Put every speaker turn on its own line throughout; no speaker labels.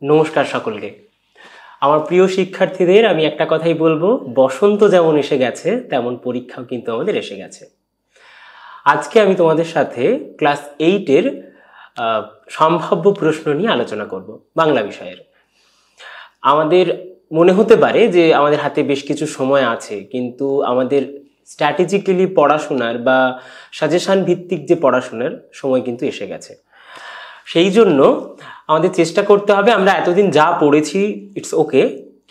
নমস্কার সকলকে। আমার প্রিয় শিক্ষার্থীদের আমি একটা কথাই বলবো, বসন্ত যেমন এসে গেছে তেমন পরীক্ষাও কিন্তু আমাদের এসে গেছে। আজকে আমি তোমাদের সাথে ক্লাস 8-এর সম্ভাব্য প্রশ্ন নিয়ে আলোচনা করব বাংলা বিষয়ের। আমাদের মনে হতে পারে যে আমাদের হাতে বেশ কিছু সময় আছে, কিন্তু আমাদের স্ট্র্যাটেজিক্যালি পড়াশোনার বা সাজেশন ভিত্তিক যে পড়াশোনার সময় কিন্তু এসে গেছে। সেই জন্য আমাদের চেষ্টা করতে হবে, আমরা এতদিন যা পড়েছি ইটস ওকে,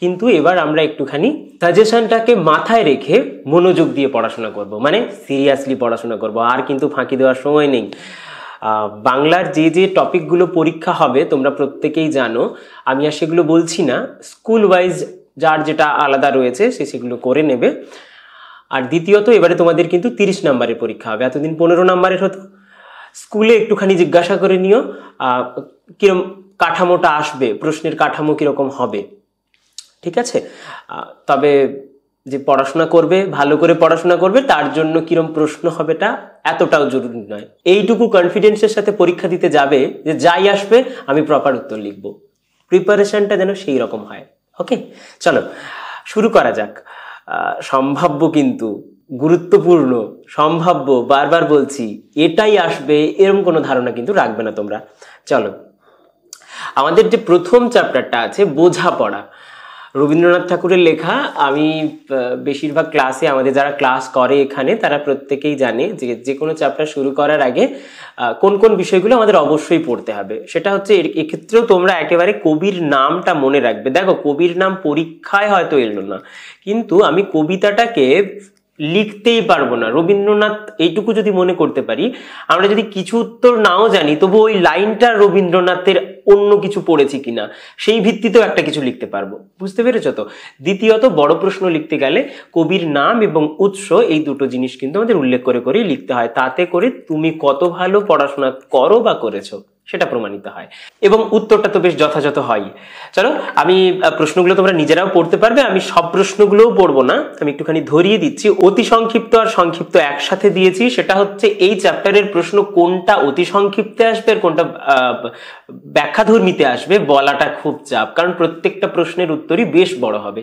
কিন্তু এবার আমরা একটুখানি সাজেশনটাকে মাথায় রেখে মনোযোগ দিয়ে পড়াশোনা করব, মানে সিরিয়াসলি পড়াশোনা করব। আর কিন্তু ফাঁকি দেওয়ার সময় নেই। বাংলার যে যে টপিকগুলো পরীক্ষা হবে তোমরা প্রত্যেকেই জানো, আমি আর সেগুলো বলছি না। স্কুল ওয়াইজ যার যেটা আলাদা রয়েছে সেগুলো করে নেবে। আর দ্বিতীয়ত, এবারে তোমাদের কিন্তু 30 নম্বরের পরীক্ষা হবে, এতদিন 15 নম্বরের হতো। স্কুলে একটুখানি জিজ্ঞাসা করে নিও কিরকম কাঠামোটা আসবে, প্রশ্নের কাঠামো কিরকম হবে, ঠিক আছে? তবে যে পড়াশোনা করবে, ভালো করে পড়াশোনা করবে, তার জন্য কিরকম প্রশ্ন হবেটা এতটাও জরুরি নয়। এইটুকু কনফিডেন্সের সাথে পরীক্ষা দিতে যাবে যে যাই আসবে আমি প্রপার উত্তর লিখব। প্রিপারেশনটা যেন সেই রকম হয়। ওকে, চলো শুরু করা যাক। সম্ভাব্য কিন্তু গুরুত্বপূর্ণ, সম্ভাব্য, বারবার বলছি, এটাই আসবে এরকম কোনো ধারণা কিন্তু রাখবে না তোমরা। চলো, আমাদের যে প্রথম চ্যাপ্টারটা আছে বোঝাপড়া, রবীন্দ্রনাথ ঠাকুরের লেখা। আমি বেশিরভাগ ক্লাসে, আমাদের যারা ক্লাস করে এখানে তারা প্রত্যেকেই জানে যে যে কোনো চ্যাপ্টার শুরু করার আগে কোন কোন বিষয়গুলো আমাদের অবশ্যই পড়তে হবে। সেটা হচ্ছে, এক্ষেত্রেও তোমরা একেবারে কবির নামটা মনে রাখবে। দেখো, কবির নাম পরীক্ষায় হয়তো এলো না, কিন্তু আমি কবিতাটাকে লিখতেই পারবো না। রবীন্দ্রনাথ এইটুকু যদি মনে করতে পারি, আমরা যদি কিছু উত্তর নাও জানি তবু ওই লাইনটা রবীন্দ্রনাথের অন্য কিছু পড়েছি কিনা সেই ভিত্তিতেও একটা কিছু লিখতে পারবো। বুঝতে পেরেছো তো? দ্বিতীয়ত, বড় প্রশ্ন লিখতে গেলে কবির নাম এবং উৎস, এই দুটো জিনিস কিন্তু আমাদের উল্লেখ করে করেই লিখতে হয়। তাতে করে তুমি কত ভালো পড়াশোনা করো বা করেছো সেটা প্রমাণিত হয়, এবং উত্তরটা তো বেশ যথাযথ হয়। চলো, আমি প্রশ্নগুলো তোমরা নিজেরাও পড়তে পারবে, আমি সব প্রশ্নগুলোও পড়বো না, আমি একটুখানি ধরিয়ে দিচ্ছি। অতি সংক্ষিপ্ত আর সংক্ষিপ্ত একসাথে দিয়েছি। সেটা হচ্ছে এই চ্যাপ্টারের প্রশ্ন কোনটা অতি সংক্ষিপ্তে আসবে আর কোনটা ব্যাখ্যাধর্মীতে আসবে বলাটা খুব চাপ, কারণ প্রত্যেকটা প্রশ্নের উত্তরই বেশ বড় হবে।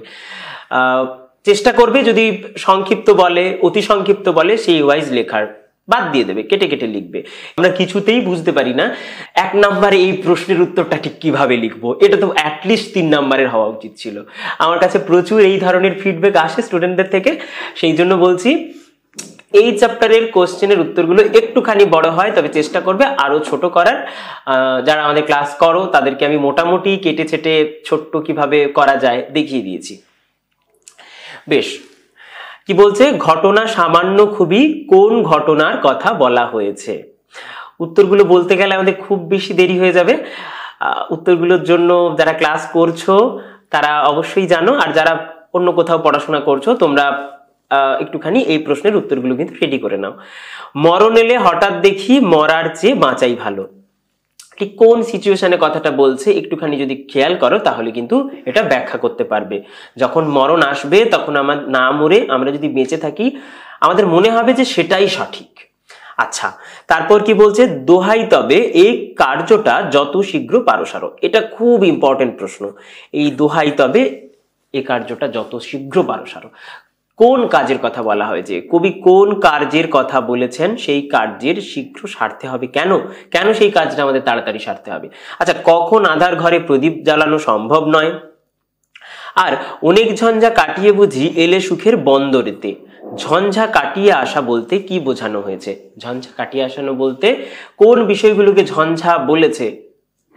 চেষ্টা করবে যদি সংক্ষিপ্ত বলে, অতি সংক্ষিপ্ত বলে, সেই ওয়াইজ লেখার, বাদ দিয়ে দেবে, কেটে কেটে লিখবে। আমরা কিছুতেই বুঝতে পারি না 1 নম্বরে এই প্রশ্নের উত্তরটা ঠিক কিভাবে লিখবো, এটা তো অ্যাটলিস্ট 3 নম্বরের হওয়া উচিত ছিল। আমার কাছে প্রচুর এই ধরনের ফিডব্যাক আসে স্টুডেন্টদের থেকে, সেই জন্য বলছি এই চ্যাপ্টারের কোশ্চেনের উত্তরগুলো একটুখানি বড় হয়, তবে চেষ্টা করবে আরো ছোট করার। যারা আমাদের ক্লাস করো তাদেরকে আমি মোটামুটি কেটে ছেটে ছোট্ট কিভাবে করা যায় দেখিয়ে দিয়েছি। বেশ, কি বলছে? ঘটনা সামান্য খুবই, কোন ঘটনার কথা বলা হয়েছে? উত্তরগুলো বলতে গেলে আমাদের খুব বেশি দেরি হয়ে যাবে। উত্তরগুলোর জন্য যারা ক্লাস করছো তারা অবশ্যই জানো, আর যারা অন্য কোথাও পড়াশোনা করছো তোমরা একটুখানি এই প্রশ্নের উত্তরগুলো কিন্তু রেডি করে নাও। মরণ এলে হঠাৎ দেখি মরার চেয়ে বাঁচাই ভালো। ঠিক কোন সিচুয়েশনে কথাটা বলছে একটুখানি যদি খেয়াল করো তাহলে কিন্তু এটা ব্যাখ্যা করতে পারবে। যখন মরণ আসবে তখন আমার না মরে আমরা যদি বেঁচে থাকি আমাদের মনে হবে যে সেটাই সঠিক। আচ্ছা, তারপর কি বলছে? দোহাই তবে এই কার্যটা যত শীঘ্র পারো সারো। এটা খুব ইম্পর্টেন্ট প্রশ্ন। এই দোহাই তবে এই কার্যটা যত শীঘ্র পারো সারো, কোন কাজের কথা বলা হয়েছে? কবি কোন কার্যের কথা বলেছেন? সেই কার্যের শীঘ্র সারতে হবে। কেন কেন সেই কাজটা আমাদের তাড়াতাড়ি সারতে হবে? আচ্ছা, কখন আধার ঘরে প্রদীপ জ্বালানো সম্ভব নয়? আর অনেক ঝঞ্ঝা কাটিয়ে বুঝি এলে সুখের বন্দরেতে। ঝঞ্ঝা কাটিয়ে আসা বলতে কি বোঝানো হয়েছে? ঝঞ্ঝা কাটিয়ে আসানো বলতে কোন বিষয়গুলোকে ঝঞ্ঝা বলেছে?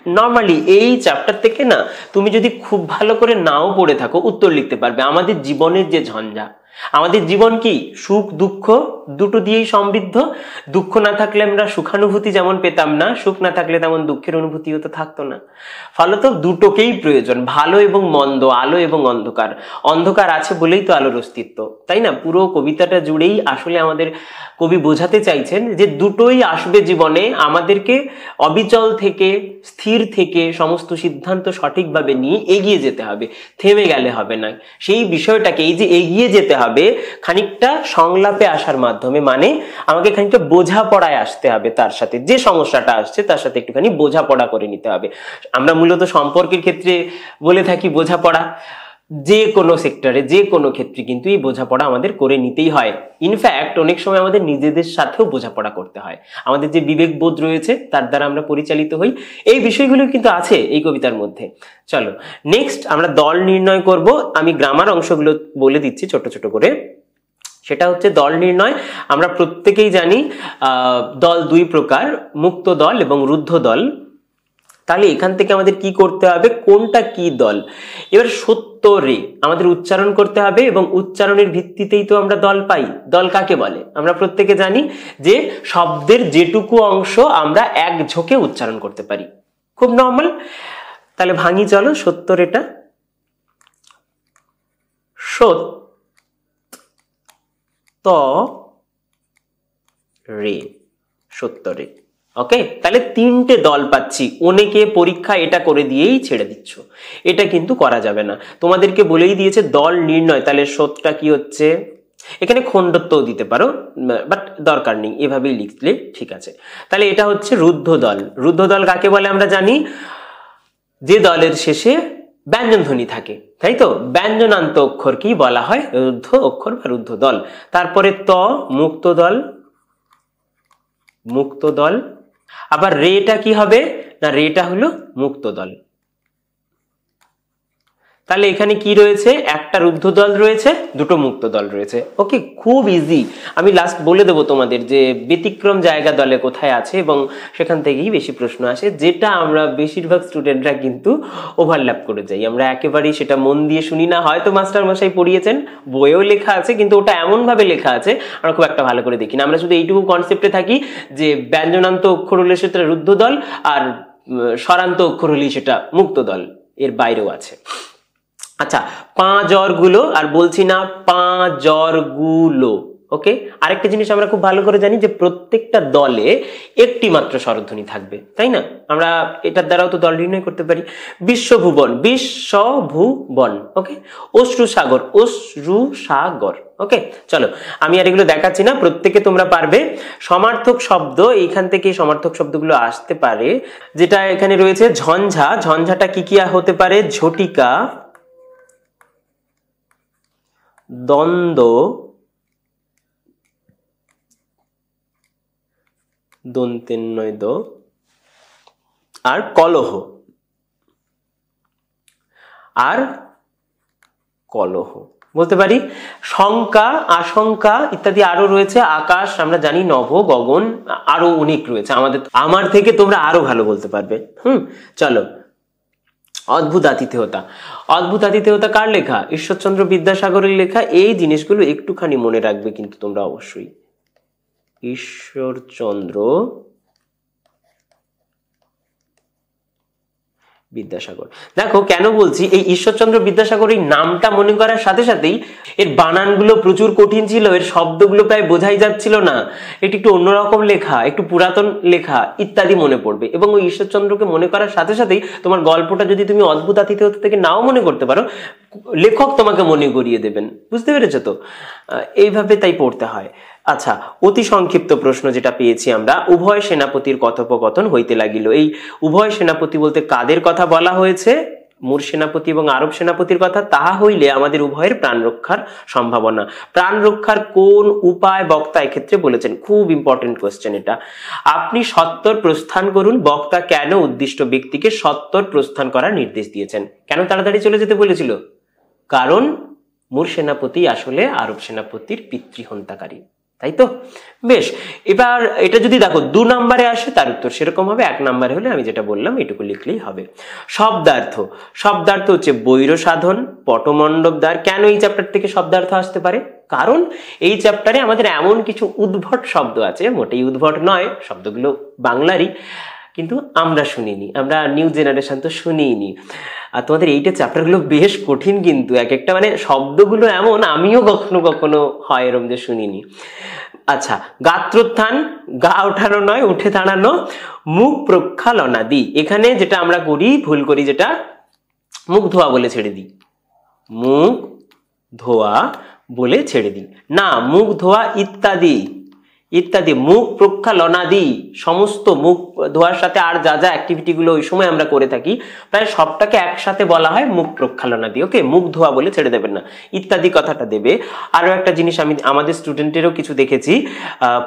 নর্মালি এই চ্যাপ্টার থেকে না, তুমি যদি খুব ভালো করে নাও পড়ে থাকো উত্তর লিখতে পারবে। আমাদের জীবনের যে ঝঞ্ঝা, আমাদের জীবন কি সুখ দুঃখ দুটো দিয়েই সমৃদ্ধ। দুঃখ না থাকলে আমরা সুখানুভূতি যেমন পেতাম না, সুখ না থাকলে তেমন দুঃখের অনুভূতিও তো থাকতো না। ফলত দুটোকেই প্রয়োজন, ভালো এবং মন্দ, আলো এবং অন্ধকার। অন্ধকার আছে বলেই তো আলোর অস্তিত্ব, তাই না? পুরো কবিতাটা জুড়েই আসলে আমাদের কবি বোঝাতে চাইছেন যে দুটোই আসবে জীবনে, আমাদেরকে অবিচল থেকে স্থির থেকে সমস্ত সিদ্ধান্ত সঠিকভাবে নিয়ে এগিয়ে যেতে হবে, থেমে গেলে হবে না। সেই বিষয়টাকে, এই যে এগিয়ে যেতে হবে, খানিকটা সংলাপে আসার মাধ্যমে, মানে আমাকে খানিকটা বোঝাপড়ায় আসতে হবে, তার সাথে যে সমস্যাটা আসছে তার সাথে একটুখানি বোঝাপড়া করে নিতে হবে। আমরা মূলত সম্পর্কের ক্ষেত্রে বলে থাকি বোঝাপড়া, যে কোনো সেক্টরে যে কোনো ক্ষেত্রে কিন্তু এই বোঝাপড়া আমাদের করে নিতেই হয়। ইনফ্যাক্ট অনেক সময় আমাদের নিজেদের সাথেও বোঝাপড়া করতে হয়, আমাদের যে বিবেকবোধ রয়েছে তার দ্বারা আমরা পরিচালিত হই। এই বিষয়গুলো কিন্তু আছে এই কবিতার মধ্যে। চলো নেক্সট আমরা দল নির্ণয় করব। আমি গ্রামার অংশগুলো বলে দিচ্ছি ছোট ছোট করে। সেটা হচ্ছে দল নির্ণয়। আমরা প্রত্যেকেই জানি দল দুই প্রকার, মুক্ত দল এবং রুদ্ধ দল। তাহলে এখান থেকে আমাদের কি করতে হবে, কোনটা কি দল, এবার সত্য রে আমাদের উচ্চারণ করতে হবে, এবং উচ্চারণের ভিত্তিতেই তো আমরা দল পাই। দল কাকে বলে আমরা প্রত্যেকে জানি, যে শব্দের যেটুকু অংশ আমরা এক ঝোঁকে উচ্চারণ করতে পারি, খুব নর্মাল। তাহলে ভাঙি চলো সত্য রেটা। সত্য রে, সত্য রে। ওকে, তাহলে তিনটে দল পাচ্ছি। অনেকে পরীক্ষা এটা করে দিয়েই ছেড়ে দিচ্ছ, এটা কিন্তু করা যাবে না। তোমাদেরকে বলেই দিয়েছে দল নির্ণয়, তাহলে সত্যটা কি হচ্ছে, এখানে খণ্ডত্বও দিতে পারো, বাট দরকার নেই, এভাবেই লিখলে ঠিক আছে। তাহলে এটা হচ্ছে রুদ্ধ দল। রুদ্ধ দল কাকে বলে আমরা জানি, যে দলের শেষে ব্যঞ্জন ধ্বনি থাকে, তাই তো? ব্যঞ্জনান্ত অক্ষর কি বলা হয়, রুদ্ধ অক্ষর বা রুদ্ধ দল। তারপরে ত, মুক্ত দল, মুক্ত দল। আবার রেটা কি হবে না, রেটা হলো মুক্ত দল। তাহলে এখানে কি রয়েছে, একটা রুদ্ধ দল রয়েছে, দুটো মুক্ত দল রয়েছে। ওকে, খুব ইজি। আমি লাস্ট বলে দেবো তোমাদের যে ব্যতিক্রম জায়গা দলে কোথায় আছে, এবং সেখান থেকেই বেশি প্রশ্ন আসে, যেটা আমরা বেশিরভাগ স্টুডেন্টরা কিন্তু ওভারল্যাপ করে যাই। আমরা একেবারেই সেটা মন দিয়ে শুনি না, হয়তো মাস্টার মশাই পড়িয়েছেন, বইয়েও লেখা আছে, কিন্তু ওটা এমন ভাবে লেখা আছে আমরা খুব একটা ভালো করে দেখি না। আমরা শুধু এইটুকু কনসেপ্টে থাকি যে ব্যঞ্জনান্ত অক্ষর হলে সেটা রুদ্ধ দল, আর স্বরান্ত অক্ষর হলেই সেটা মুক্ত দল, এর বাইরেও আছে। আচ্ছা, পাঁজর গুলো, আর বলছি না পাঁজর গুলো। ওকে, আরেকটা জিনিস আমরা খুব ভালো করে জানি যে প্রত্যেকটা দলে একটি মাত্র স্বরধ্বনি থাকবে, তাই না? আমরা এটার দ্বারাও তো দল নির্ণয় করতে পারি। বিশ্বভুবন, বিশ্বভুবন। ওকে, অশ্রু সাগর, অশ্রু সাগর। ওকে, চলো আমি আর এগুলো দেখাচ্ছি না, প্রত্যেকে তোমরা পারবে। সমার্থক শব্দ, এইখান থেকে সমার্থক শব্দগুলো আসতে পারে, যেটা এখানে রয়েছে ঝঞ্ঝা। ঝঞ্ঝাটা কি কি হতে পারে, ঝটিকা, দ্বন্দ্ব, দন্তেন্নয় দ, আর কলহ, আর কলহ বলতে পারি। শঙ্কা, আশঙ্কা ইত্যাদি আরো রয়েছে। আকাশ আমরা জানি, নভ, গগন, আরো অনেক রয়েছে। আমার থেকে তোমরা আরো ভালো বলতে পারবে। চলো, অদ্ভুত আতিথেয়তা। অদ্ভুত আতিথেয়তা কার লেখা, ঈশ্বরচন্দ্র বিদ্যাসাগরের লেখা। এই জিনিসগুলো একটুখানি মনে রাখবে কিন্তু তোমরা অবশ্যই। ঈশ্বরচন্দ্র বিদ্যাসাগর। দেখো কেন বলছি, এই ঈশ্বরচন্দ্র বিদ্যাসাগর এই নামটা মনে করার সাথে সাথেই এর বানানগুলো প্রচুর কঠিন ছিল, এর শব্দগুলো প্রায় বোঝাই যাচ্ছিল না, এটি একটু অন্যরকম লেখা, একটু পুরাতন লেখা ইত্যাদি মনে পড়বে। এবং ওই ঈশ্বরচন্দ্রকে মনে করার সাথে সাথেই তোমার গল্পটা যদি তুমি অদ্ভুত আতিথেয়তা থেকে নাও মনে করতে পারো, লেখক তোমাকে মনে করিয়ে দেবেন। বুঝতে পেরেছো তো? এইভাবে তাই পড়তে হয়। আচ্ছা, অতি সংক্ষিপ্ত প্রশ্ন যেটা পেয়েছি আমরা, উভয় সেনাপতির কথোপকথন হইতে লাগিল। এই উভয় সেনাপতি বলতে কাদের কথা বলা হয়েছে, মুর সেনাপতি এবং আরব সেনাপতির কথা। তাহা হইলে আমাদের উভয়ের প্রাণ রক্ষার সম্ভাবনা। প্রাণ রক্ষার কোন উপায় বক্তা এক্ষেত্রে বলেছেন, খুব ইম্পর্টেন্ট কোয়েশ্চেন এটা। আপনি সত্বর প্রস্থান করুন। বক্তা কেন উদ্দিষ্ট ব্যক্তিকে সত্বর প্রস্থান করার নির্দেশ দিয়েছেন? কেন তাড়াতাড়ি চলে যেতে বলেছিল? কারণ মুর সেনাপতি আসলে আরব সেনাপতির পিতৃহন্তাকারী, তাই তো? বেশ, এবার এটা যদি দেখো 2 নম্বরে আসে তার উত্তর সেরকম হবে, 1 নম্বরে হলে আমি যেটা বললাম এটুকু লিখলেই হবে। শব্দার্থ। শব্দার্থ হচ্ছে বৈর সাধন, পটমণ্ডপ দ্বার। কেন এই চ্যাপ্টার থেকে শব্দার্থ আসতে পারে? কারণ এই চ্যাপ্টারে আমাদের এমন কিছু উদ্ভট শব্দ আছে, মোটেই উদ্ভট নয়, শব্দগুলো বাংলারই, কিন্তু আমরা শুনিনি, আমরা নিউ জেনারেশন তো শুনিনি। আর তোমাদের এইটা চ্যাপ্টারগুলো বেশ কঠিন কিন্তু, এক একটা মানে শব্দগুলো এমন, আমিও কখনো কখনো হয় এরম যে শুনিনি। আচ্ছা, গাত্রোত্থান, গা ওঠানো নয়, উঠে দাঁড়ানো। মুখ প্রক্ষালনাদি, এখানে যেটা আমরা করি, ভুল করি, যেটা মুখ ধোয়া বলে ছেড়ে দিই, মুখ ধোয়া বলে ছেড়ে দিই না, মুখ ধোয়া ইত্যাদি ইত্যাদি। মুখ প্রক্ষালনাদি, সমস্ত মুখ ধোয়ার সাথে আর যা যা অ্যাক্টিভিটি গুলো ওই সময় আমরা করে থাকি প্রায় সবটাকে একসাথে বলা হয় মুখ প্রক্ষালনাদি। ওকে, মুখ ধোয়া বলে ছেড়ে দেবেন না, ইত্যাদি কথাটা দেবে। আরো একটা জিনিস আমি আমাদের স্টুডেন্টেরও কিছু দেখেছি,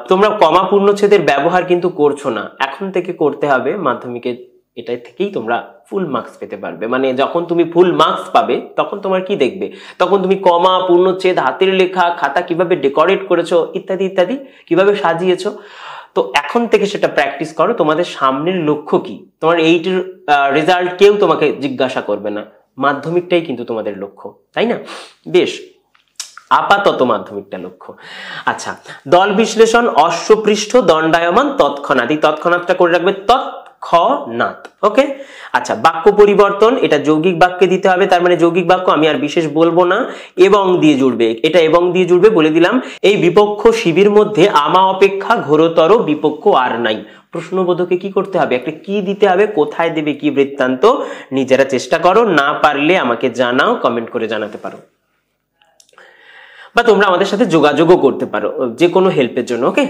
তোমরা কমা পূর্ণচ্ছেদের ব্যবহার কিন্তু করছো না, এখন থেকে করতে হবে। মাধ্যমিকে এটা থেকেই তোমরা ফুল মার্কস পেতে পারবে। মানে যখন তুমি ফুল মার্কস পাবে তখন তোমার কি দেখবে, তখন তুমি কমা, পূর্ণচ্ছেদ, হাতের লেখা, খাতা কিভাবে ডেকোরেট করেছো ইত্যাদি ইত্যাদি, কিভাবে সাজিয়েছো। তো এখন থেকে সেটা প্র্যাকটিস করো। তোমাদের সামনের লক্ষ্য কি, তোমার এইটার রেজাল্ট কেউ তোমাকে জিজ্ঞাসা করবে না, মাধ্যমিকটাই কিন্তু তোমাদের লক্ষ্য, তাই না? বেশ, আপাতত মাধ্যমিকটা লক্ষ্য। আচ্ছা, দল বিশ্লেষণ, অশ্বপৃষ্ঠ, দণ্ডায়মান, তৎক্ষণাৎ, এই তৎক্ষণাৎটা করে রাখবে, তৎক্ষণাৎ। ওকে, আচ্ছা, বাক্য পরিবর্তন, এটা যৌগিক বাক্যে দিতে হবে, তার মানে যৌগিক বাক্য আমি আর বিশেষ বলবো না, এবং দিয়ে জুড়বে, এটা এবং দিয়ে জুড়বে, বলে দিলাম। এই বিপক্ষ শিবির মধ্যে আমা অপেক্ষা ঘোরতর বিপক্ষ আর নাই। প্রশ্নবোধকে কি করতে হবে, একটা কি দিতে হবে, কোথায় দেবে, কি বৃত্তান্ত, নিজেরা চেষ্টা করো, না পারলে আমাকে জানাও, কমেন্ট করে জানাতে পারো, বা তোমরা আমাদের সাথে যোগাযোগও করতে পারো যে কোনো হেল্পের জন্য। ওকে,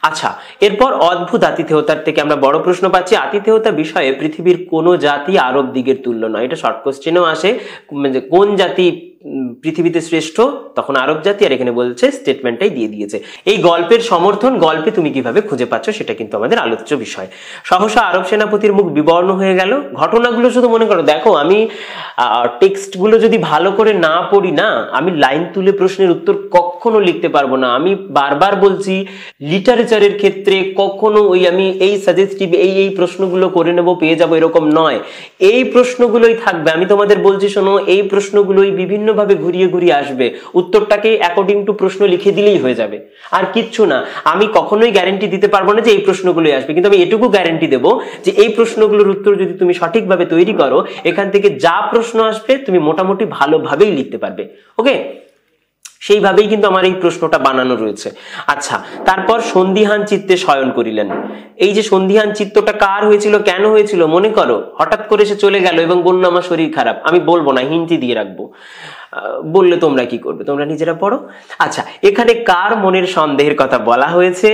আচ্ছা, এরপর অদ্ভুত আতিথেয়তার থেকে আমরা বড় প্রশ্ন পাচ্ছি। আতিথেয়তা বিষয়ে পৃথিবীর কোনো জাতি আরব দিগের তুল্য নয়, এটা শর্ট কোশ্চেনেও আসে। কোন জাতি পৃথিবীতে শ্রেষ্ঠ, তখন আরব জাতি, আর এখানে বলছে স্টেটমেন্টটাই দিয়ে দিয়েছে। এই গল্পের সমর্থন গল্পে তুমি কিভাবে খুঁজে পাচ্ছ সেটা কিন্তু আমাদের আলোচ্য বিষয়। সহসা আরব সেনাপতির মুখ বিবর্ণ হয়ে গেল। ঘটনাগুলো শুধু মনে করো, দেখো আমি টেক্সটগুলো যদি ভালো করে না পড়ি না, আমি লাইন তুলে প্রশ্নের উত্তর কখনো লিখতে পারবো না। আমি বারবার বলছি, লিটারেচারের ক্ষেত্রে কখনো ওই আমি এই সাজেস্টিভ এই প্রশ্নগুলো করে নেব, পেয়ে যাবো, এরকম নয়। এই প্রশ্নগুলোই থাকবে। আমি তোমাদের বলছি, শোনো, এই প্রশ্নগুলোই বিভিন্ন ভাবে ঘুরিয়ে ঘুরিয়ে আসবে, উত্তরটাকে অ্যাকর্ডিং টু প্রশ্ন লিখে দিলেই হয়ে যাবে, আর কিচ্ছু না। আমি কখনোই গ্যারান্টি দিতে পারবো না যে এই প্রশ্নগুলোই আসবে, কিন্তু আমি এটুকু গ্যারান্টি দেবো যে এই প্রশ্নগুলোর উত্তর যদি তুমি সঠিকভাবে তৈরি করো, এখান থেকে যা প্রশ্ন আসবে তুমি মোটামুটি ভালোভাবেই লিখতে পারবে। ওকে, সেইভাবেই কিন্তু আমার এই প্রশ্নটা বানানো রয়েছে। আচ্ছা, তারপর সন্ধিহান চিত্তে শয়ন করিলেন। এই যে সন্ধিহান চিত্তটা কার হয়েছিল, কেন হয়েছিল মনে করো? হঠাৎ করে সে চলে গেল এবং বলল আমার শরীর খারাপ। আমি বলবো না, হিন্দি দিয়ে রাখবো, বললে তোমরা কি করবে, তোমরা নিজেরা পড়ো। আচ্ছা, এখানে কার মনের সন্দেহের কথা বলা হয়েছে,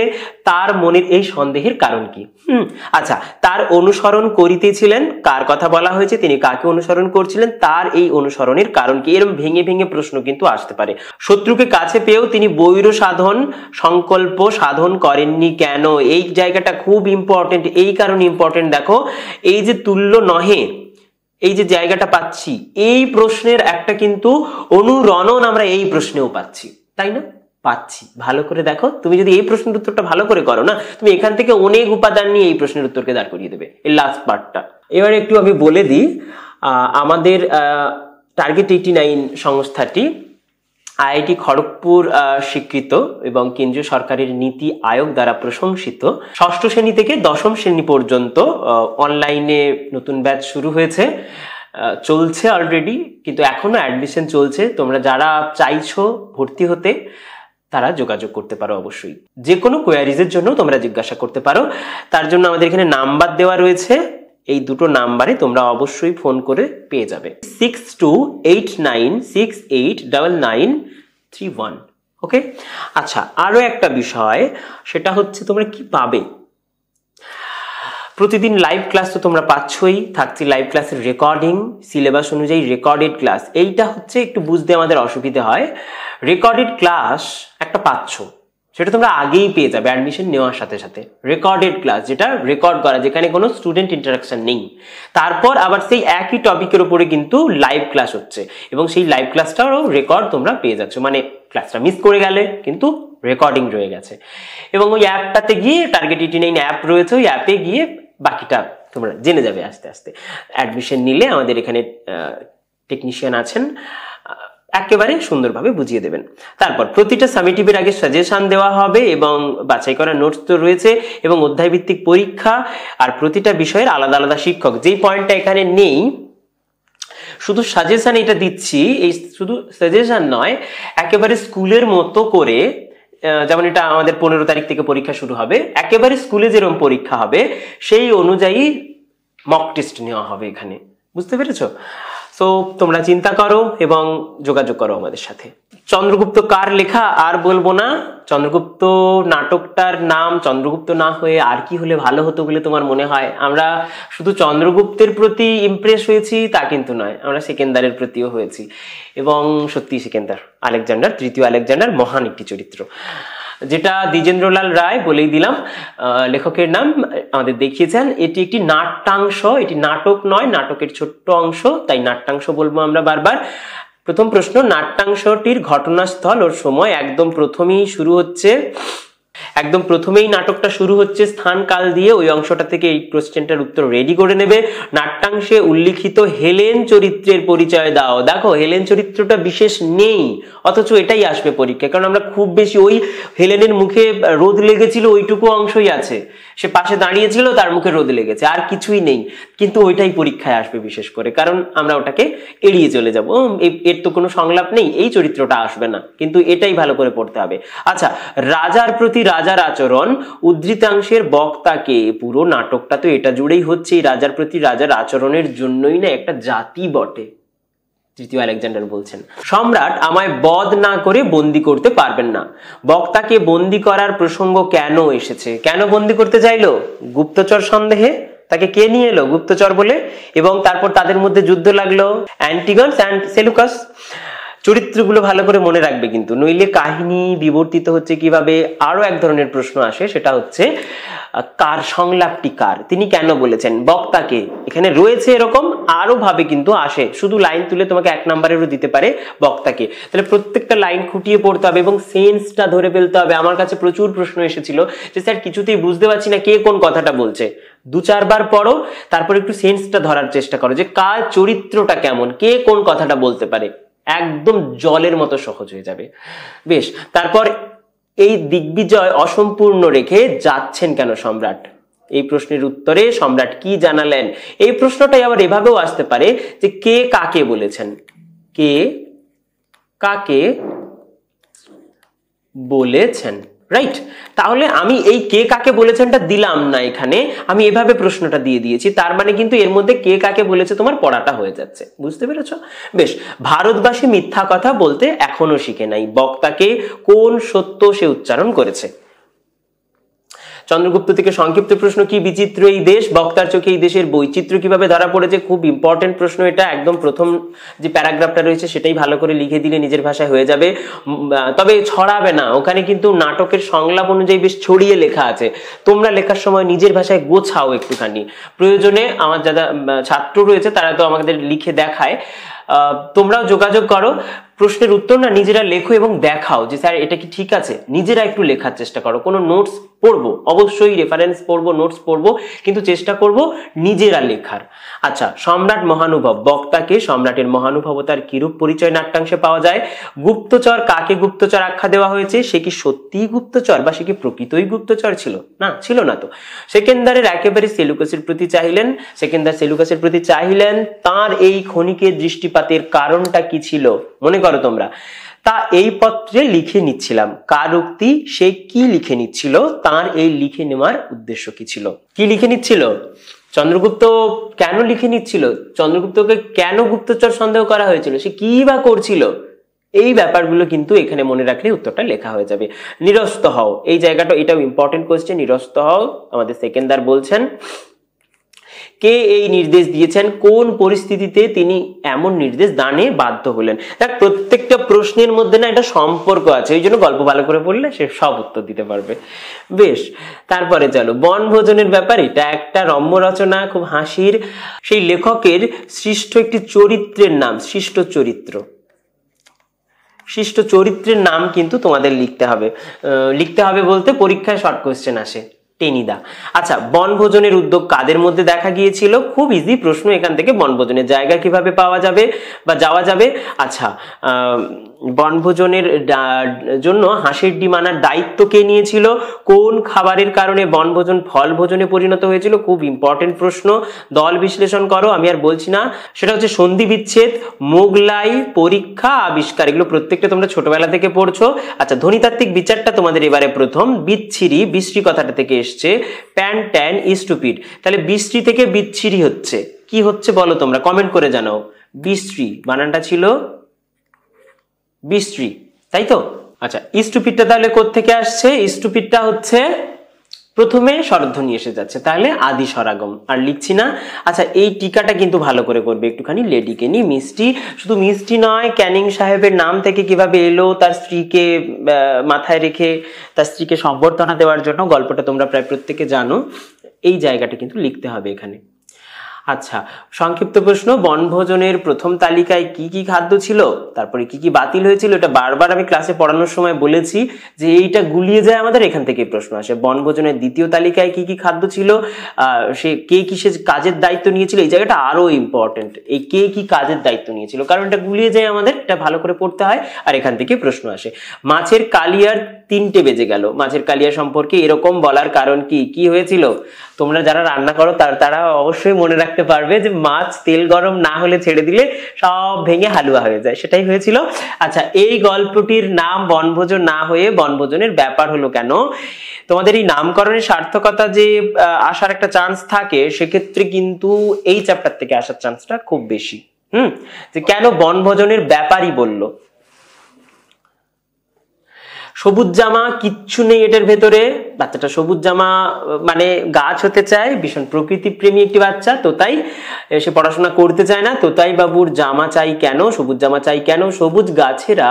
তার মনের এই সন্দেহের কারণ কি? আচ্ছা, তার অনুসরণ করিতেছিলেন, কার কথা বলা হয়েছে, তিনি কাকে অনুসরণ করছিলেন, তার এই অনুসরণের কারণ কি? এরকম ভেঙে ভেঙে প্রশ্ন কিন্তু আসতে পারে। শত্রুকে কাছে পেয়েও তিনি বৈর সাধন সংকল্প সাধন করেননি কেন? এই জায়গাটা খুব ইম্পর্টেন্ট। এই কারণ ইম্পর্টেন্ট, দেখো এই যে তুল্য নহে, এই যে জায়গাটা পাচ্ছি, এই প্রশ্নের একটা কিন্তু অনুরণন আমরা এই প্রশ্নেও পাচ্ছি, তাই না? পাচ্ছি। ভালো করে দেখো, তুমি যদি এই প্রশ্নের উত্তরটা ভালো করে করো না, তুমি এখান থেকে অনেক উপাদান নিয়ে এই প্রশ্নের উত্তরকে দাঁড় করিয়ে দেবে, এই লাস্ট পার্টটা। এবারে একটু আমি বলে দিই, আমাদের টার্গেট 89 সংস্থাটি আইআইটি খড়গপুর স্বীকৃত এবং কেন্দ্রীয় সরকারের নীতি আয়োগ দ্বারা প্রশংসিত। ষষ্ঠ শ্রেণী থেকে দশম শ্রেণী পর্যন্ত অনলাইনে নতুন ব্যাচ শুরু হয়েছে, চলছে অলরেডি, কিন্তু এখনো অ্যাডমিশন চলছে। তোমরা যারা চাইছো ভর্তি হতে তারা যোগাযোগ করতে পারো। অবশ্যই যে কোনো কোয়ারিজের জন্য তোমরা জিজ্ঞাসা করতে পারো। তার জন্য আমাদের এখানে নাম্বার দেওয়া রয়েছে, এই দুটো নাম্বারে তোমরা অবশ্যই ফোন করে পেয়ে যাবে, 6289689931। ওকে, আচ্ছা, আরো একটা বিষয়, সেটা হচ্ছে তোমরা কি পাবে। প্রতিদিন লাইভ ক্লাস তো তোমরা পাচ্ছই, থাকছে লাইভ ক্লাসের রেকর্ডিং, সিলেবাস অনুযায়ী রেকর্ডেড ক্লাস। এইটা হচ্ছে একটু বুঝতে আমাদের অসুবিধা হয়। রেকর্ডেড ক্লাস একটা পাচ্ছ, সেটা তোমরা আগেই পেয়ে যাবে অ্যাডমিশন নেওয়ার সাথে সাথে। রেকর্ডেড ক্লাস, যেটা রেকর্ড করা, যেখানে কোনো স্টুডেন্ট ইন্টারাকশন নেই। তারপর আবার সেই একই টপিকের উপরে কিন্তু লাইভ ক্লাস হচ্ছে, এবং সেই লাইভ ক্লাসটারও রেকর্ড তোমরা পেয়ে যাচ্ছ। মানে ক্লাসটা মিস করে গেলে কিন্তু রেকর্ডিং রয়ে গেছে। এবং ওই অ্যাপটাতে গিয়ে, টার্গেট 89 অ্যাপ রয়েছে, ওই অ্যাপে গিয়ে বাকিটা তোমরা জেনে যাবে আস্তে আস্তে। অ্যাডমিশন নিলে আমাদের এখানে টেকনিশিয়ান আছেন, একেবারে সুন্দরভাবে বুঝিয়ে দেবেন। তারপর প্রতিটা সামেটিভের আগে সাজেশন দেওয়া হবে এবং বাছাই করা নোটস তো রয়েছে, এবং অধ্যায় ভিত্তিক পরীক্ষা, আর প্রতিটা বিষয়ের আলাদা আলাদা শিক্ষক। যেই পয়েন্টটা এখানে নেই, শুধু সাজেশন এটা দিচ্ছি, এই শুধু সাজেশন নয়, একেবারে স্কুলের মতো করে যেমন এটা আমাদের 15 তারিখ থেকে পরীক্ষা শুরু হবে, একেবারে স্কুলে যেরকম পরীক্ষা হবে সেই অনুযায়ী মক টেস্ট নেওয়া হবে এখানে, বুঝতে পেরেছো? সো তোমরা চিন্তা করো এবং যোগাযোগ করো আমাদের সাথে। চন্দ্রগুপ্ত কার লেখা আর বলবো না। চন্দ্রগুপ্ত নাটকটার নাম চন্দ্রগুপ্ত না হয়ে আর কি হলে ভালো হতো বলে তোমার মনে হয়? আমরা শুধু চন্দ্রগুপ্তের প্রতি ইমপ্রেস হয়েছি তা কিন্তু নয়, আমরা সেকেন্দারের প্রতিও হয়েছি। এবং সত্যি সেকেন্দার, আলেকজান্ডার, তৃতীয় আলেকজান্ডার মহান একটি চরিত্র, যেটা দ্বিজেন্দ্রলাল রায় বলেই দিলাম লেখকের নাম, আমাদের দেখিয়েছেন। এটি একটি নাট্যাংশ, এটি নাটক নয়, নাটকের ছোট্ট অংশ, তাই নাট্যাংশ বলবো আমরা বারবার। প্রথম প্রশ্ন, নাট্যাংশটির ঘটনাস্থল ওর সময় একদম প্রথমেই শুরু হচ্ছে, একদম প্রথমেই নাটকটা শুরু হচ্ছে স্থান কাল দিয়ে। ওই অংশটা থেকে এই কোশ্চেনটার উত্তর রেডি করে নেবে। নাট্যাংশে উল্লিখিত হেলেন চরিত্রের পরিচয় দাও। দেখো হেলেন চরিত্রটা বিশেষ নেই, অথচ এটাই আসবে পরীক্ষায়, কারণ আমরা খুব বেশি ওই হেলেনের মুখে রোদ লেগেছিল ওইটুকু অংশই আছে, সে পাশে দাঁড়িয়েছিল তার মুখে রোদ লেগেছে, আর কিছুই নেই, কিন্তু ওইটাই পরীক্ষায় আসবে বিশেষ করে, কারণ আমরা ওটাকে এড়িয়ে চলে যাবো, এর তো কোনো সংলাপ নেই, এই চরিত্রটা আসবে না, কিন্তু এটাই ভালো করে পড়তে হবে। আচ্ছা, রাজার প্রতি রাজার আচরণ, উদ্ধৃতাংশের বক্তাকে, পুরো নাটকটা তো এটা জুড়েই হচ্ছে এই রাজার প্রতি রাজার আচরণের জন্যই না একটা জাতি বটে। তৃতীয় আলেকজান্ডার বলছেন, সম্রাট আমায় বধ না করে বন্দি করতে পারবেন না। বক্তাকে বন্দি করার প্রসঙ্গ কেন এসেছে? কেন বন্দি করতে চাইলো? গুপ্তচর সন্দেহে তাকে কে নিয়ে এলো গুপ্তচর বলে, এবং তারপর তাদের মধ্যে যুদ্ধ লাগলো, অ্যান্টিগনস অ্যান্ড সেলুকাস। চরিত্রগুলো ভালো করে মনে রাখবে কিন্তু, নইলে কাহিনী বিবর্তিত হচ্ছে কিভাবে। আরো এক ধরনের প্রশ্ন আসে, সেটা হচ্ছে কার, সংলাপটি কার, তিনি কেন বলেছেন বক্তাকে, এখানে রয়েছে এরকম আরো ভাবে কিন্তু আসে, শুধু লাইন তুলে তোমাকে 1 নম্বরেরও দিতে পারে বক্তাকে। তাহলে প্রত্যেকটা লাইন খুঁটিয়ে পড়তে হবে এবং সেন্সটা ধরে ফেলতে হবে। আমার কাছে প্রচুর প্রশ্ন এসেছিল যে স্যার কিছুতেই বুঝতে পারছি না কে কোন কথাটা বলছে, 2-4 বার পড়ো, তারপর একটু সেন্সটা ধরার চেষ্টা করো যে কার চরিত্রটা কেমন, কে কোন কথাটা বলতে পারে, একদম জলের মতো সহজ হয়ে যাবে। বেশ, তারপর এই দিগ্বিজয় অসম্পূর্ণ রেখে যাচ্ছেন কেন সম্রাট? এই প্রশ্নের উত্তরে সম্রাট কি জানালেন? এই প্রশ্নটাই আবার এভাবেও আসতে পারে যে কে কাকে বলেছেন, কে কাকে বলেছেন, রাইট? তাহলে আমি এই কে কাকে বলেছেনটা দিলাম না এখানে, আমি এভাবে প্রশ্নটা দিয়ে দিয়েছি, তার মানে কিন্তু এর মধ্যে কে কাকে বলেছে তোমার পড়াটা হয়ে যাচ্ছে, বুঝতে পেরেছো? বেশ, ভারতবাসী মিথ্যা কথা বলতে এখনো শিখে নাই, বক্তাকে কোন সত্য সে উচ্চারণ করেছে। চন্দ্রগুপ্ত থেকে সংক্ষিপ্ত প্রশ্ন, কি বিচিত্র এই দেশ, বক্তার চোখে এই দেশের বৈচিত্র্য কিভাবে ধরা পড়েছে? খুব ইম্পর্টেন্ট প্রশ্ন এটা, একদম প্রথম যে প্যারাগ্রাফটা রয়েছে সেটাই ভালো করে লিখে দিলে নিজের ভাষায় হয়ে যাবে, তবে ছড়াবে না, ওখানে কিন্তু নাটকের সংলাপ অনুযায়ী বেশ ছড়িয়ে লেখা আছে, তোমরা লেখার সময় নিজের ভাষায় গোছাও একটুখানি, প্রয়োজনে আমার যারা ছাত্র রয়েছে তারা তো আমাদের লিখে দেখায়, তোমরাও যোগাযোগ করো, প্রশ্নের উত্তর না নিজেরা লেখো এবং দেখাও যে স্যার এটা কি ঠিক আছে, নিজেরা একটু লেখার চেষ্টা করো, কোনো নোটস পড়বো, অবশ্যই রেফারেন্স পড়বো, নোটস পড়বো, কিন্তু চেষ্টা করব নিজেরা লেখার। আচ্ছা, সম্রাট মহানুভব, বক্তাকে সম্রাটের মহানুভবতার কিরূপ পরিচয় নাট্যাংশে পাওয়া যায়? গুপ্তচর, কাকে গুপ্তচর আখ্যা দেওয়া হয়েছে? সে কি সত্যিই গুপ্তচর বা সে কি প্রকৃতই গুপ্তচর ছিল? না, ছিল না তো। সেকেন্দারের একেবারে সেলুকাসের প্রতি চাইলেন, সেকেন্দার সেলুকাসের প্রতি চাইলেন, তার এই ক্ষণিকের দৃষ্টিপাতের কারণটা কি ছিল মনে করো তোমরা, তা এই পত্রে লিখে নিচ্ছিলাম। কার উক্তি, সে কি লিখে নিচ্ছিল, তার এই লিখে নেওয়ার উদ্দেশ্য কি ছিল? কি লিখে নিচ্ছিল? চন্দ্রগুপ্ত কেন লিখে নিচ্ছিল? চন্দ্রগুপ্তকে কেন গুপ্তচর সন্দেহ করা হয়েছিল? সে কি বা করছিল? এই ব্যাপারগুলো কিন্তু এখানে মনে রাখলে উত্তরটা লেখা হয়ে যাবে। নিরস্ত হও, এই জায়গাটা, এটাও ইম্পর্টেন্ট কোয়েশ্চেন। নিরস্ত হও, আমাদের সেকেন্দার বলছেন, কে এই নির্দেশ দিয়েছেন, কোন পরিস্থিতিতে তিনি এমন নির্দেশ দানে বাধ্য হলেন? দেখ, প্রত্যেকটা প্রশ্নের মধ্যে না এটা সম্পর্ক আছে, এই জন্য গল্প ভালো করে পড়লে সে সব উত্তর দিতে পারবে। বেশ, তারপরে চলো বনভোজনের ব্যাপার। এটা একটা রম্য রচনা, খুব হাসির। সেই লেখকের সৃষ্ট একটি চরিত্রের নাম, সৃষ্ট চরিত্র, সৃষ্ট চরিত্রের নাম কিন্তু তোমাদের লিখতে হবে। লিখতে হবে বলতে পরীক্ষায় শর্ট কোয়েশ্চেন আসে, টেনিদা। আচ্ছা, বনভোজনের উদ্যোগ কাদের মধ্যে দেখা গিয়েছিল? খুব ইজি প্রশ্ন এখান থেকে, বনভোজনের জায়গা কিভাবে পাওয়া যাবে বা যাওয়া যাবে? আচ্ছা, বনভোজনের জন্য হাঁসের ডিম আনার দায়িত্ব কে নিয়েছিল? কোন খাবারের কারণে বনভোজন ফল ভোজনে পরিণত হয়েছিল? খুব ইম্পর্টেন্ট প্রশ্ন, দল বিশ্লেষণ করো, আমি আর বলছি না। সেটা হচ্ছে সন্ধি বিচ্ছেদ, মোগলাই, পরীক্ষা, আবিষ্কার। এগুলো প্রত্যেকটা তোমরা ছোটবেলা থেকে পড়ছো। আচ্ছা, ধ্বনিতাত্ত্বিক বিচারটা তোমাদের এবারে প্রথম। বিচ্ছিরি, বিশ্রী কথাটা থেকে এসছে, প্যান ট্যান স্টুপিড। তাহলে বিশ্রী থেকে বিচ্ছিরি হচ্ছে, কি হচ্ছে বলো তোমরা, কমেন্ট করে জানাও। বিশ্রী বানানটা ছিল বিশ্রী, তাই তো? আচ্ছা, স্টুপিডটা তাহলে কোত্থেকে আসছে? স্টুপিডটা হচ্ছে প্রথমে স্বরধ্বনি এসে যাচ্ছে, তাহলে আদি স্বরাগম, আর লিখছি না। আচ্ছা, এই টিকাটা কিন্তু ভালো করে করবে একটুখানি। লেডিকে নি মিষ্টি, শুধু মিষ্টি নয়, ক্যানিং সাহেবের নাম থেকে কিভাবে এলো, তার স্ত্রীকে মাথায় রেখে তার স্ত্রীকে সম্বর্ধনা দেওয়ার জন্য, গল্পটা তোমরা প্রায় প্রত্যেকে জানো। এই জায়গাটা কিন্তু লিখতে হবে এখানে। আচ্ছা, সংক্ষিপ্ত প্রশ্ন, বনভোজনের প্রথম তালিকায় কি কি খাদ্য ছিল, তারপরে কি কি বাতিল হয়েছিল? এটা বারবার আমি ক্লাসে পড়ানোর সময় বলেছি যে এইটা গুলিয়ে যায় আমাদের, এখান থেকে প্রশ্ন আসে। বনভোজনের দ্বিতীয় তালিকায় কি কি খাদ্য ছিল, সে কে কিসের কাজের দায়িত্ব নিয়েছিল, এই জায়গাটা আরো ইম্পর্টেন্ট। এই কে কি কাজের দায়িত্ব নিয়েছিল, কারণ এটা গুলিয়ে যায় আমাদের, এটা ভালো করে পড়তে হয়, আর এখান থেকে প্রশ্ন আসে। মাছের কালিয়ার 3টে বেজে গেল, মাছের কালিয়া সম্পর্কে এরকম বলার কারণ কি? কি হয়েছিল? তোমরা যারা রান্না করো তারা অবশ্যই মনে রাখতে পারবে যে মাছ তেল গরম না হলে ছেড়ে দিলে সব ভেঙে হালুয়া হয়ে যায়, সেটাই হয়েছিল। আচ্ছা, এই গল্পটির নাম বনভোজন না হয়ে বনভোজনের ব্যাপার হলো কেন? তোমাদের এই নামকরণের সার্থকতা যে আসার একটা চান্স থাকে, সেক্ষেত্রে কিন্তু এই চ্যাপ্টার থেকে আসার চান্সটা খুব বেশি। যে কেন বনভোজনের ব্যাপারই বললো। সবুজ জামা, কিচ্ছু নেই এটার ভেতরে। বাচ্চাটা সবুজ জামা মানে গাছ হতে চায়, ভীষণ প্রকৃতি প্রেমী একটি বাচ্চা, তো তাই সে পড়াশোনা করতে চায় না। তো তাই বাবুর জামা চাই কেন, সবুজ জামা চাই কেন? সবুজ গাছেরা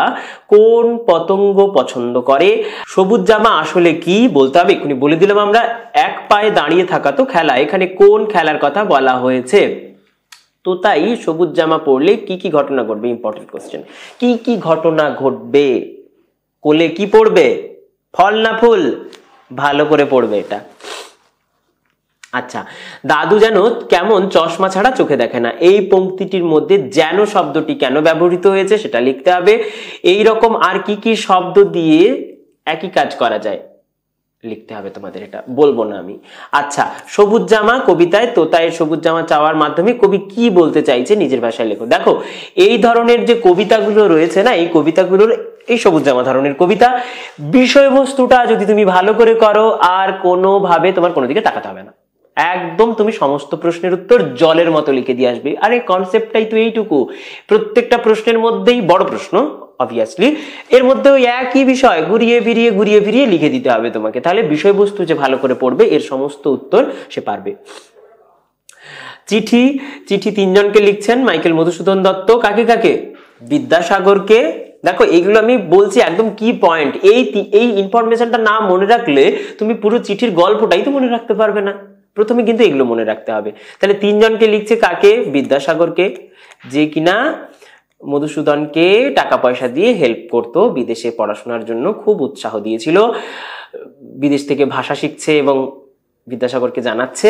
কোন পতঙ্গ পছন্দ করে? সবুজ জামা আসলে কি বলতে হবে, এক্ষুনি বলে দিলাম আমরা। এক পায়ে দাঁড়িয়ে থাকা তো খেলা, এখানে কোন খেলার কথা বলা হয়েছে? তো তাই সবুজ জামা পরলে কি কি ঘটনা ঘটবে? Important question. কি কি ঘটনা ঘটবে? কোলে কি পড়বে? ফল না ফুল? ভালো করে পড়বে এটা। আচ্ছা, দাদু যেন কেমন চশমা ছাড়া চোখে দেখে না, এই পংক্তিটির মধ্যে যেন শব্দটি কেন ব্যবহৃত হয়েছে সেটা লিখতে হবে। এই রকম আর কি কি শব্দ দিয়ে একই কাজ করা যায় লিখতে হবে তোমাদের, এটা বলবো না আমি। আচ্ছা, সবুজ জামা কবিতায় তোতায়ের সবুজ জামা চাওয়ার মাধ্যমে কবি কি বলতে চাইছে নিজের ভাষায় লেখো। দেখো, এই ধরনের যে কবিতাগুলো রয়েছে না, এই কবিতাগুলোর, এই সবুজ জামা ধরনের কবিতা, বিষয়বস্তুটা যদি তুমি ভালো করে করো আর কোনোভাবে তোমার কোনো দিকে তাকাতে হবে না, একদম তুমি সমস্ত প্রশ্নের উত্তর জলের মতো লিখে দিয়ে আসবে। আরে কনসেপ্টটাই তো এইটুকু, প্রত্যেকটা প্রশ্নের মধ্যেই, বড় প্রশ্ন অবভিয়াসলি, এর মধ্যে ওই একই বিষয় ঘুরিয়ে ফিরিয়ে লিখে দিতে হবে তোমাকে, তাহলে বিষয়বস্তু যে ভালো করে পড়বে এর সমস্ত উত্তর সে পারবে। চিঠি, চিঠি 3 জনকে লিখছেন, মাইকেল মধুসূদন দত্ত। কাকে কাকে? বিদ্যাসাগরকে। দেখো, এইগুলো আমি বলছি একদম কি পয়েন্ট, এই ইনফরমেশনটা না মনে রাখলে তুমি পুরো চিঠির গল্পটাই তো মনে রাখতে পারবে না। প্রথমে কিন্তু এগুলো মনে রাখতে হবে। তাহলে 3 জনকে লিখছে, কাকে? বিদ্যাসাগরকে, যে কিনা মধুসূদনকে টাকা পয়সা দিয়ে হেল্প করতো, বিদেশে পড়াশোনার জন্য খুব উৎসাহ দিয়েছিল, বিদেশ থেকে ভাষা শিখছে এবং বিদ্যাসাগরকে জানাচ্ছে।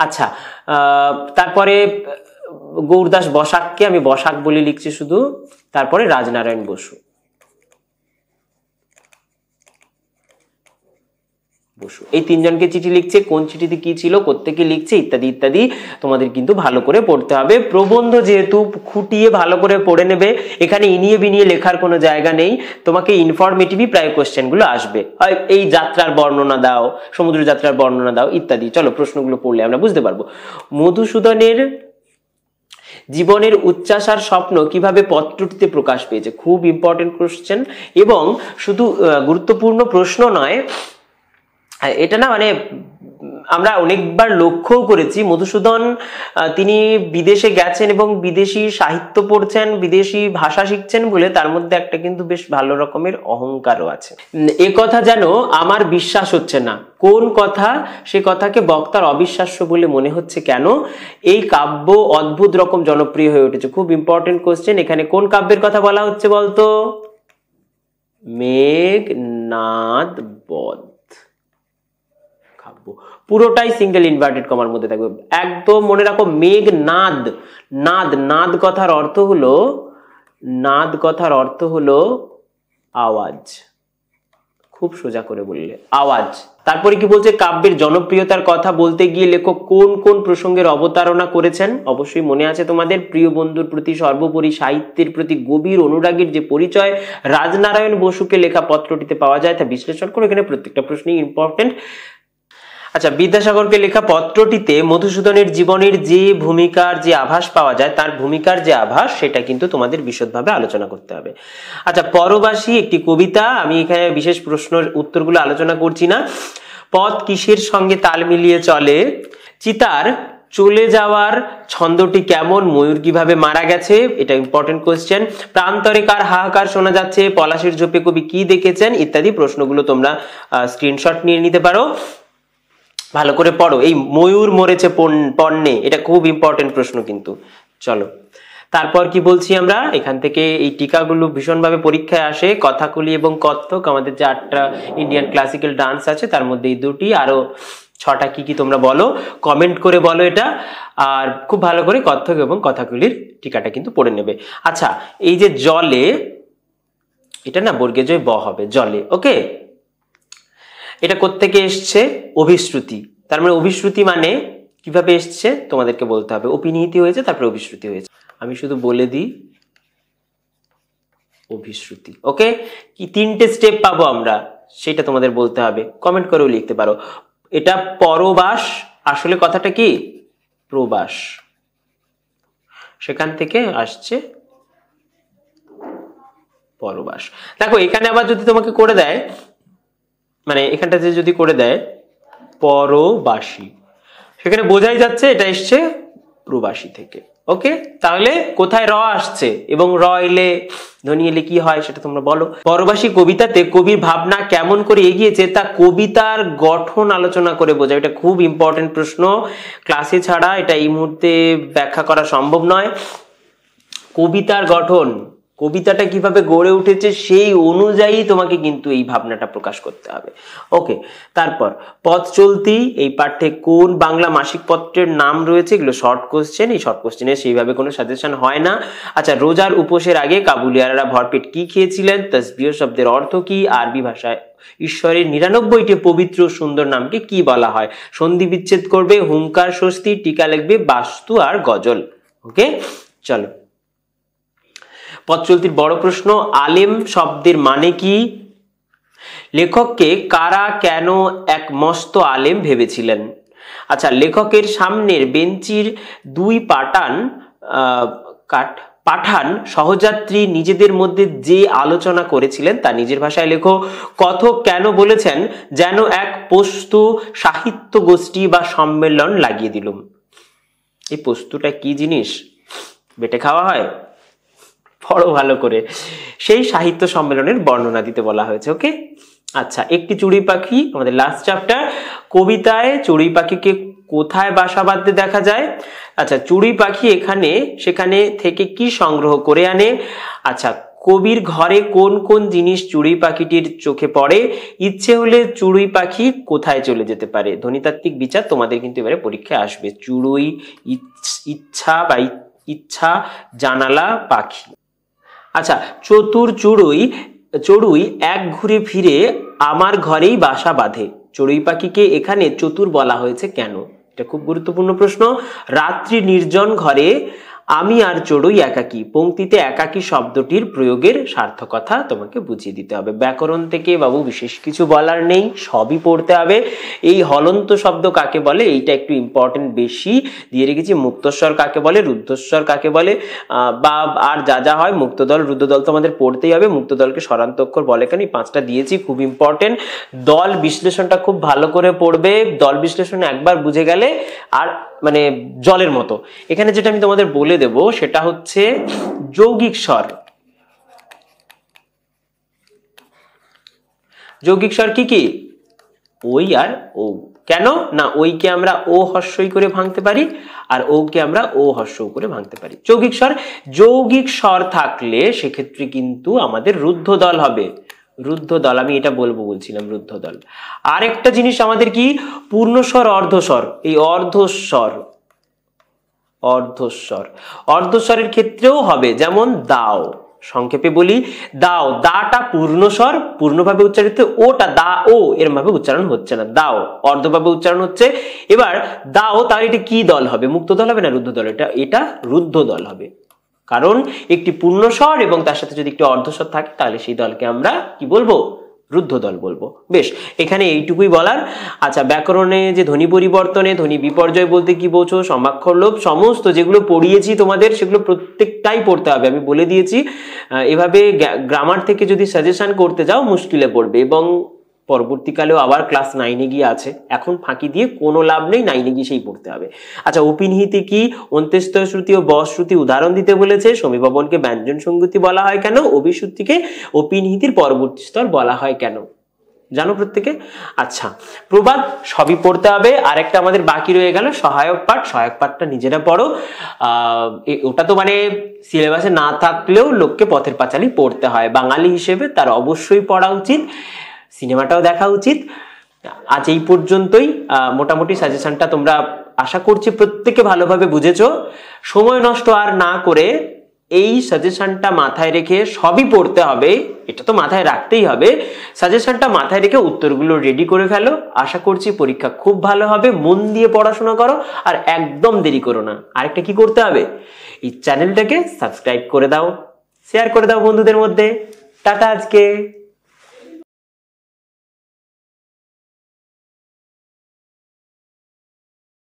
আচ্ছা, তারপরে গৌরদাস বসাককে, আমি বসাক বলে লিখছি শুধু। তারপরে রাজনারায়ণ বসু, এই 3 জনকে চিঠি লিখছে, কোন চিঠিতে কি ছিল, কোত্থেকে লিখছে, ইত্যাদি ইত্যাদি তোমাদের কিন্তু ভালো করে পড়তে হবে। প্রবন্ধ যেহেতু খুঁটিয়ে ভালো করে পড়ে নেবে, এখানে ইনিয়ে বিনিয়ে লেখার কোনো জায়গা নেই, তোমাকে ইনফরমেটিভই প্রায় কোশ্চেনগুলো আসবে। হয় এই যাত্রার বর্ণনা দাও, সমুদ্র যাত্রার বর্ণনা দাও, ইত্যাদি। চলো প্রশ্নগুলো পড়লে আমরা বুঝতে পারবো। মধুসূদনের জীবনের উচ্চাসার স্বপ্ন কিভাবে পত্রটিতে প্রকাশ পেয়েছে, খুব ইম্পর্টেন্ট কোশ্চেন, এবং শুধু গুরুত্বপূর্ণ প্রশ্ন নয় এটা না, মানে আমরা অনেকবার লক্ষ্যও করেছি, মধুসূদন তিনি বিদেশে গেছেন এবং বিদেশি সাহিত্য পড়ছেন, বিদেশি ভাষা শিখছেন বলে তার মধ্যে একটা কিন্তু বেশ ভালো রকমের অহংকারও আছে। এ কথা যেন আমার বিশ্বাস হচ্ছে না, কোন কথা? সে কথাকে বক্তার অবিশ্বাস্য বলে মনে হচ্ছে কেন? এই কাব্য অদ্ভুত রকম জনপ্রিয় হয়ে উঠেছে। খুব ইম্পর্টেন্ট কোশ্চেন, এখানে কোন কাব্যের কথা বলা হচ্ছে বলতো? মেঘনাদ বধ কাব্য, পুরোটাই সিঙ্গেল ইনভার্টেড কমার মধ্যে থাকবে, একদম মনে রাখো। মেঘনাদ, নাদ, নাদ কথার অর্থ হলো নাদ কথার অর্থ হলো আওয়াজ। খুব সোজা করে বললে, আওয়াজ। তারপরে কি বলছে, কাব্যের জনপ্রিয়তার কথা বলতে গিয়ে লেখক কোন কোন প্রসঙ্গের অবতারণা করেছেন? অবশ্যই মনে আছে তোমাদের, প্রিয় বন্ধুর প্রতি, সর্বোপরি সাহিত্যের প্রতি গভীর অনুরাগীর যে পরিচয় রাজনারায়ণ বসুকে লেখা পত্রটিতে পাওয়া যায় তা বিশ্লেষণ করে। এখানে প্রত্যেকটা প্রশ্নই ইম্পর্টেন্ট। আচ্ছা, বিদ্যাসাগরকে লেখা পত্রটিতে মধুসূদনের জীবনের যে ভূমিকার যে আভাস পাওয়া যায়, তার ভূমিকার যে আভাস সেটা কিন্তু তোমাদের বিশদভাবে আলোচনা করতে হবে। আচ্ছা, পরবাসী একটি কবিতা, আমি এখানে বিশেষ প্রশ্নের উত্তরগুলো আলোচনা করছি না। পথ কিসের সঙ্গে তাল মিলিয়ে চলে? চিতার চলে যাওয়ার ছন্দটি কেমন? ময়ূর কিভাবে মারা গেছে? এটা ইম্পর্টেন্ট কোয়েশ্চেন। প্রান্তরে কার হাহাকার শোনা যাচ্ছে? পলাশের ঝোপে কবি কি দেখেছেন? ইত্যাদি প্রশ্নগুলো তোমরা স্ক্রিনশট নিয়ে নিতে পারো, ভালো করে পড়ো। এই ময়ূর মরেছে পণ্যে, এটা খুব ইম্পর্টেন্ট প্রশ্ন কিন্তু। চলো, তারপর কি বলছি আমরা, এখান থেকে এই টিকাগুলো ভীষণভাবে পরীক্ষায় আসে। কথাকলি এবং কত্থক, আমাদের যে 8টা ইন্ডিয়ান ক্লাসিক্যাল ডান্স আছে তার মধ্যে এই 2টি, আরো 6টা কি কি তোমরা বলো, কমেন্ট করে বলো এটা। আর খুব ভালো করে কত্থক এবং কথাকলির টিকাটা কিন্তু পড়ে নেবে। আচ্ছা, এই যে জলে, এটা না বর্গে জয় ব হবে, জলে। ওকে, এটা কোত্থেকে এসছে? অভিশ্রুতি। তার মানে অভিশ্রুতি মানে কিভাবে এসছে তোমাদেরকে বলতে হবে। অপিনিহিতি হয়েছে, তারপরে অভিশ্রুতি হয়েছে। আমি শুধু বলে দিই, অভিশ্রুতি। ওকে, কি 3টে স্টেপ পাবো আমরা, সেটা তোমাদের বলতে হবে, কমেন্ট করেও লিখতে পারো। এটা পরবাস, আসলে কথাটা কি? প্রবাস, সেখান থেকে আসছে পরবাস। দেখো এখানে আবার যদি তোমাকে করে দেয়, মানে এখানটাতে যদি করে দেয় পরবাসী, সেখানে বোঝাই যাচ্ছে এটা এসছে প্রবাসী থেকে। ওকে, তাহলে কোথায় র আসছে এবং র এলে ধ্বনি এলে কি হয় সেটা তোমরা বলো। পরবাসী কবিতাতে কবির ভাবনা কেমন করে এগিয়েছে তা কবিতার গঠন আলোচনা করে বোঝায়। এটা খুব ইম্পর্টেন্ট প্রশ্ন, ক্লাসে ছাড়া এটা এই মুহূর্তে ব্যাখ্যা করা সম্ভব নয়। কবিতার গঠন, কবিতাটা কিভাবে গড়ে উঠেছে সেই অনুযায়ী তোমাকে কিন্তু এই ভাবনাটা প্রকাশ করতে হবে। ওকে, তারপর পথ চলতি, এই পাঠ্যে কোন বাংলা মাসিক পত্রের নাম রয়েছে? এগুলো শর্ট কোশ্চেন, এই শর্ট কোশ্চেনে সেইভাবে কোনো সাজেশন হয় না। আচ্ছা, রোজার উপোসের আগে কাবুলিয়ারা ভরপেট কি খেয়েছিলেন? তাসবিহ শব্দের অর্থ কি? আরবি ভাষায় ঈশ্বরের 99টি পবিত্র সুন্দর নামকে কি বলা হয়? সন্ধি বিচ্ছেদ করবে, হুঙ্কার স্বস্তি, টিকা লিখবে, বাস্তু আর গজল। ওকে, চলো। পথ চলতির বড় প্রশ্ন, আলেম শব্দের মানে কি? লেখককে কারা কেন এক মস্ত আলেম ভেবেছিলেন? আচ্ছা, লেখকের সামনের বেঞ্চির 2 পাঠান সহযাত্রী নিজেদের মধ্যে যে আলোচনা করেছিলেন তা নিজের ভাষায় লেখো। কথক কেন বলেছেন যেন এক পস্তু সাহিত্য গোষ্ঠী বা সম্মেলন লাগিয়ে দিলুম? এই পস্তুটা কি জিনিস? বেটে খাওয়া হয়? পড়ো ভালো করে। সেই সাহিত্য সম্মেলনের বর্ণনা দিতে বলা হয়েছে। ওকে, আচ্ছা, একটি চড়ুই পাখি, আমাদের লাস্ট চ্যাপ্টার। কবিতায় চড়ুই পাখিকে কোথায় বাসা বাঁধতে দেখা যায়? আচ্ছা, চড়ুই পাখি এখানে সেখানে থেকে কি সংগ্রহ করে আনে? আচ্ছা, কবির ঘরে কোন কোন জিনিস চড়ুই পাখিটির চোখে পড়ে? ইচ্ছে হলে চড়ুই পাখি কোথায় চলে যেতে পারে? ধ্বনিতাত্ত্বিক বিচার তোমাদের কিন্তু এবারে পরীক্ষায় আসবে। চড়ুই, ইচ্ছা বা ইচ্ছা, জানালা, পাখি। আচ্ছা, চতুর চড়ুই এক ঘুরে ফিরে আমার ঘরেই বাসা বাঁধে। চড়ুই পাখিকে এখানে চতুর বলা হয়েছে কেন? এটা খুব গুরুত্বপূর্ণ প্রশ্ন। রাত্রি নির্জন ঘরে আমি আর চড়ুই একাকী, পংক্তিতে একাকী শব্দটির প্রয়োগের সার্থকতা তোমাকে বুঝিয়ে দিতে হবে। ব্যাকরণ থেকে বাবু বিশেষ কিছু বলার নেই, সবই পড়তে হবে। এই হলন্ত শব্দ কাকে বলে এইটা একটু ইম্পর্টেন্ট বেশি দিয়ে রেখেছি। মুক্তস্বর কাকে বলে, রুদ্ধস্বর কাকে বলে, বা আর যা যা হয়, মুক্তদল রুদ্ধদল তো আমাদের পড়তেই হবে। মুক্তদলকে স্বরান্তক্ষর বলে কেন, এই 5টা দিয়েছি, খুব ইম্পর্টেন্ট। দল বিশ্লেষণটা খুব ভালো করে পড়বে। দল বিশ্লেষণ একবার বুঝে গেলে আর মানে জলের মতো। এখানে যেটা আমি তোমাদের বলে দেব সেটা হচ্ছে যৌগিক স্বর। যৌগিক স্বর কি কি? ওই আর ও। কেন না, ওইকে আমরা ও হর্ষই করে ভাঙতে পারি আর ওকে আমরা ও হর্ষ করে ভাঙতে পারি। যৌগিক স্বর থাকলে সেক্ষেত্রে কিন্তু আমাদের রুদ্ধ দল হবে। রুদ্ধ দল, আমি এটা বলছিলাম রুদ্ধ দল। আর একটা জিনিস আমাদের কি, পূর্ণস্বর, অর্ধস্বর। এই অর্ধস্বরের ক্ষেত্রেও হবে, যেমন দাও, সংক্ষেপে বলি, দাও, দাটা পূর্ণস্বর, পূর্ণভাবে উচ্চারিত, ওটা দা ও এরম ভাবে উচ্চারণ হচ্ছে না, দাও অর্ধভাবে উচ্চারণ হচ্ছে। এবার দাও, তাহলে এটা কি দল হবে? মুক্ত দল হবে না রুদ্ধ দল? এটা রুদ্ধ দল হবে, কারণ একটি পূর্ণস্বর এবং তার সাথে যদি একটি অর্ধস্বর থাকে তাহলে সেই দলকে আমরা কি বলবো? রুদ্ধ দল বলবো। বেশ, এখানে এইটুকুই বলার। আচ্ছা, ব্যাকরণে যে ধ্বনি পরিবর্তনে ধ্বনি বিপর্যয় বলতে কি বোঝো, সমাক্ষর লোপ, সমস্ত যেগুলো পড়িয়েছি তোমাদের সেগুলো প্রত্যেকটাই পড়তে হবে, আমি বলে দিয়েছি। এভাবে গ্রামার থেকে যদি সাজেশন করতে যাও মুশকিলে পড়বে, এবং পরবর্তীকালেও আবার ক্লাস 9-এ গিয়ে আছে, এখন ফাঁকি দিয়ে কোনো লাভ নেই, 9-এ গিয়ে সেই পড়তে হবে। আচ্ছা, অপিনিহিতে কি? অন্ত্যেষ্ঠ শ্রুতি ও বস শ্রুতি উদাহরণ দিতে বলেছে। সমীভবনকে ব্যঞ্জন সংগতি বলা হয় কেন? অভিশ্রুতিকে অপিনিহিতির পরবর্তী স্তর বলা হয় কেন? জানো প্রত্যেকে? আচ্ছা, প্রবাদ সবই পড়তে হবে। আরেকটা আমাদের বাকি রয়ে গেল সহায়ক পাঠ। সহায়ক পাঠটা নিজেরা পড়ো, ওটা তো মানে সিলেবাসে না থাকলেও লোককে পথের পাঁচালী পড়তে হয়, বাঙালি হিসেবে তার অবশ্যই পড়া উচিত, সিনেমাটাও দেখা উচিত। আজ এই পর্যন্তই। মোটামুটি সাজেশনটা তোমরা আশা করছি প্রত্যেকে ভালোভাবে বুঝেছো। সময় নষ্ট আর না করে এই সাজেশনটা মাথায় রেখে সবই পড়তে হবে, এটা তো মাথায় রাখতেই হবে। সাজেশনটা মাথায় রেখে উত্তরগুলো রেডি করে ফেলো, আশা করছি পরীক্ষা খুব ভালো হবে। মন দিয়ে পড়াশোনা করো আর একদম দেরি করো না। আরেকটা কি করতে হবে? এই চ্যানেলটাকে সাবস্ক্রাইব করে দাও, শেয়ার করে দাও বন্ধুদের মধ্যে। টাটা আজকে।